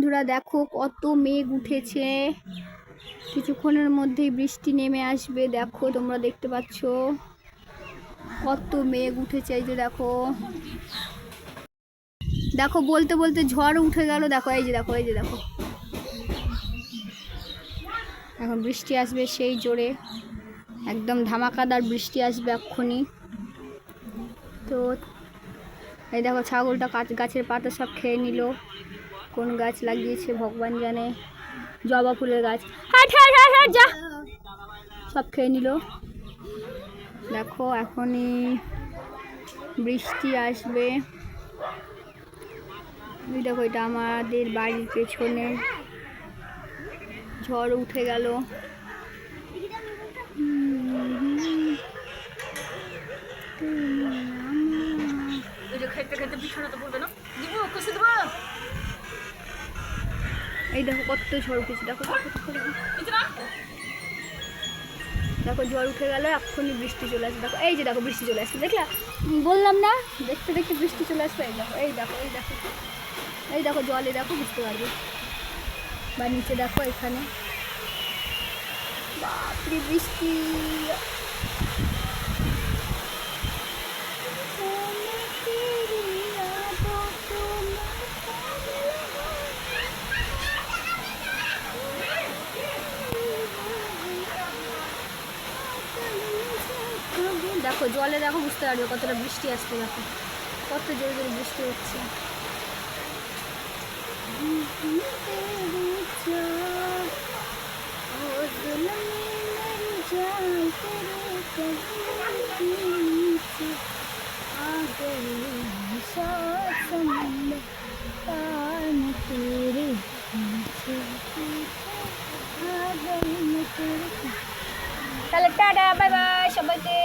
বন্ধুরা দেখো কত মেঘ উঠেছে, কিছুক্ষণের মধ্যেই বৃষ্টি নেমে আসবে। দেখো তোমরা দেখতে পাচ্ছ কত মেঘ উঠেছে। এই যে দেখো দেখো বলতে বলতে ঝড় উঠে গেল। দেখো এই যে দেখো, এই যে দেখো এখন বৃষ্টি আসবে সেই জোরে, একদম ধামাকাদার বৃষ্টি আসবে এক্ষুনি। তো এই দেখো ছাগলটা গাছের পাতা সব খেয়ে নিল। কোন গাছ লাগিয়েছে ভগবান জানে, জবা ফুলের গাছ। যা সব খেয়ে নিল। দেখো এখনই বৃষ্টি আসবে। দেখো এটা আমাদের বাড়ির পেছনে, ঝড় উঠে গেল। এই দেখো কত ঝড় উঠেছে। দেখো দেখো ঝড় উঠে গেল, এক্ষুনি বৃষ্টি চলে আসবে। দেখো এই যে দেখো বৃষ্টি চলে আসছে, দেখলা বললাম না, দেখতে দেখতে বৃষ্টি চলে আসবে। এই দেখো এই দেখো এই দেখো এই দেখো জলে দেখো বুঝতে পারবে। বা নিচে দেখো এখানে বাপরে বৃষ্টি। দেখো জলে দেখো বুঝতে পারবে কতটা বৃষ্টি আসছে। দেখো কত জোরে জোরে বৃষ্টি হচ্ছে। তাহলে টাটা, বাই বাই সবাইকে।